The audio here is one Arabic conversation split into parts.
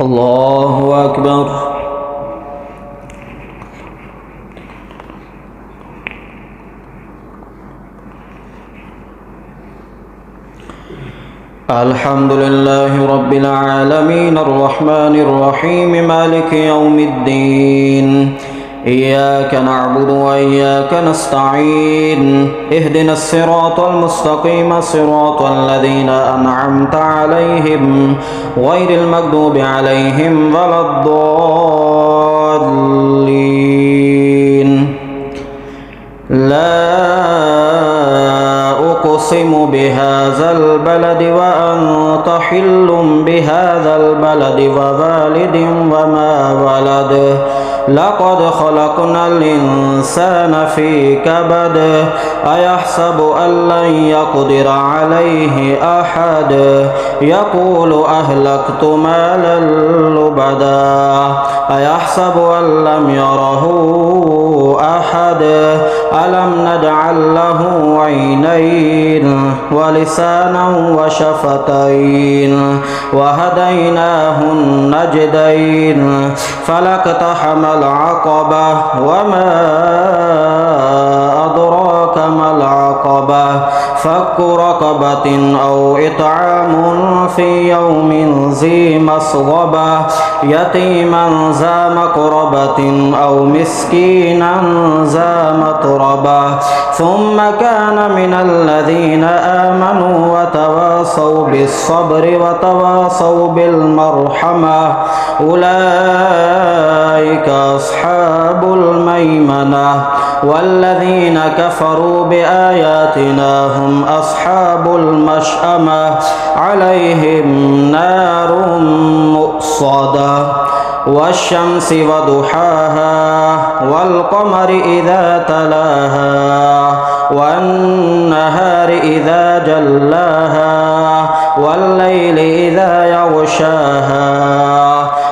الله أكبر. الحمد لله رب العالمين الرحمن الرحيم مالك يوم الدين إياك نعبد وإياك نستعين اهدنا الصراط المستقيم صراط الذين أنعمت عليهم غير المغضوب عليهم ولا الضالين. لا أقسم بهذا البلد وأنت حل بهذا البلد ووالد وما ولد لقد خلقنا الإنسان في كبد أيحسب أن لن يقدر عليه أحد يقول أهلكت مالا لبدا أيحسب أن لم يره أحد ألم نجعل له عينين ولسانا وشفتين وهديناه النجدين فلاقتحم العقبة وما أدراك ما العقبة فك رقبة أو إطعام في يوم ذي مسغبة يتيما ذا مقربة أو مسكينا ذا متربة ثم كان من الذين آمنوا وتواصوا بالصبر وتواصوا بالمرحمة أولئك أصحاب الميمنة والذين كفروا بآياتنا هم أصحاب المشأمة عليهم نار مؤصدة والشمس وضحاها والقمر إذا تلاها والنهار إذا جلاها والليل إذا يغشاها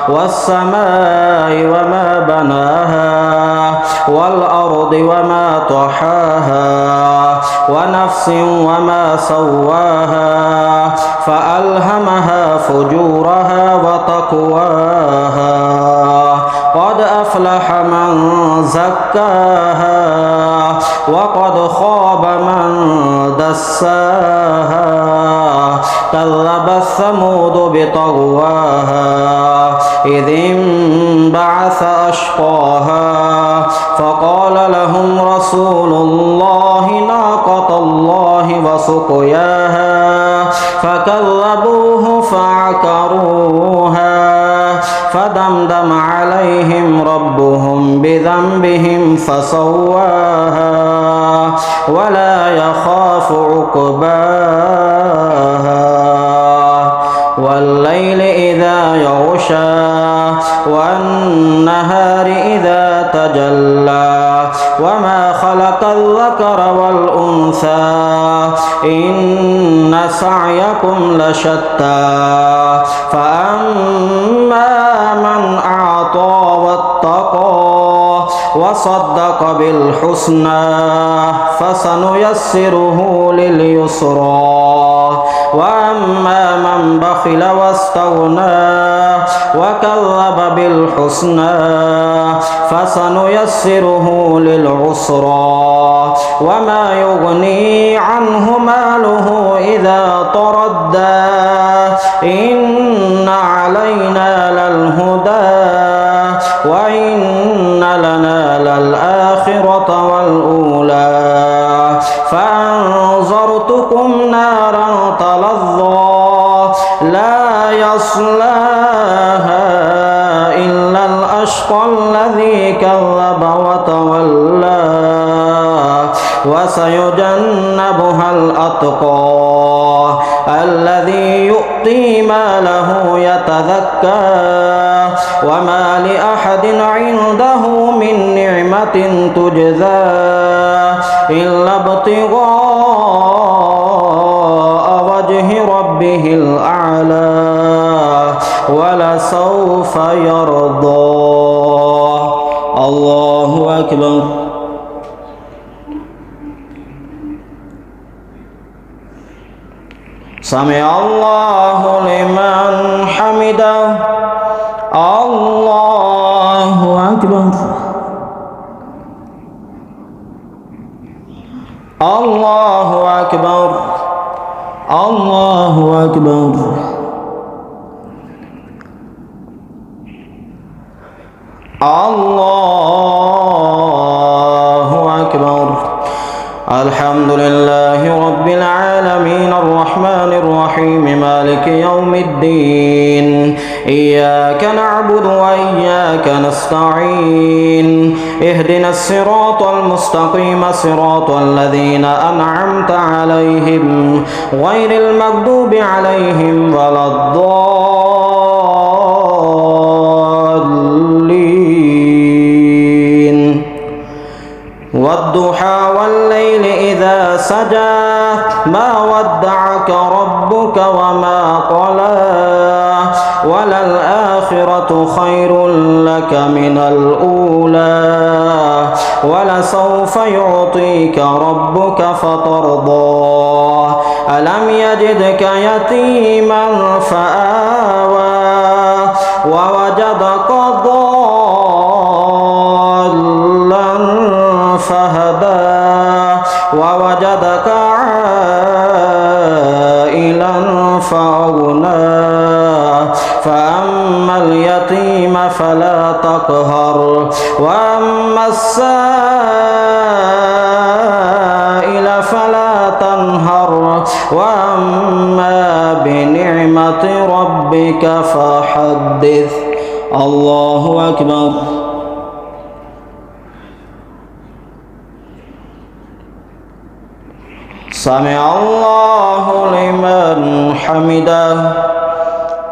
والسماء وما بناها والأرض وما طحاها ونفس وما سواها فألهمها فجورها وتقواها قد أفلح من زكاها وقد خاب من دساها كذبت ثمود بطغواها إذ انبعث أشقاها فقال لهم رسول الله ناقة الله وسقياها فكذبوه فعقروها فدمدم عليهم ربهم بذنبهم فسواها ولا يخاف عقباها والليل إذا يغشى والنهار إذا تجلى وما خلق الذكر والأنثى إن سعيكم لشتى فأما من أعطى واتقى وصدق بالحسنى فسنيسره لليسرى وأما من بخل واستغنى وكذب بالحسنى فسنيسره للعسرى وما يغني عنه ماله إذا تردى إن علينا للهدى وإن لنا للآخرة والأولى فأنذرتكم نارا تلظى لا يصلاها إلا الأشقى الذي كذب وتولى وسيجنبها الأتقى الذي يؤتي ماله يتزكى وما لأحد عنده من نعمة تجزى إلا ابتغاء وجه ربه الأعلى ولسوف يرضى. الله أكبر. سمع الله لمن حمده الله أكبر الله أكبر الله أكبر الله أكبر الحمد لله رب العالمين الرحمن الرحيم مالك يوم الدين إياك نعبد وإياك نستعين اهدنا الصراط المستقيم صراط الذين أنعمت عليهم غير المغضوب عليهم ولا الضالين والضحى والليل إذا سجى ما ودعك ربك وما قلى وللآخرة خير لك من الأولى ولسوف يعطيك ربك فترضى ألم يجدك يتيما فآوى ووجدك ضالا فهدى ووجدك عائلا فأغنى فأما اليتيم فلا تقهر وأما السائل فلا تنهر وأما بنعمة ربك فحدث الله أكبر سمع الله لمن حمده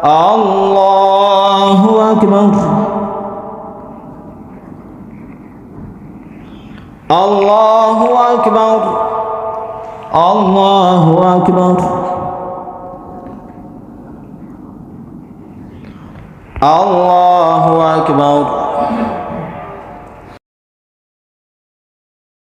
الله أكبر الله أكبر الله أكبر الله أكبر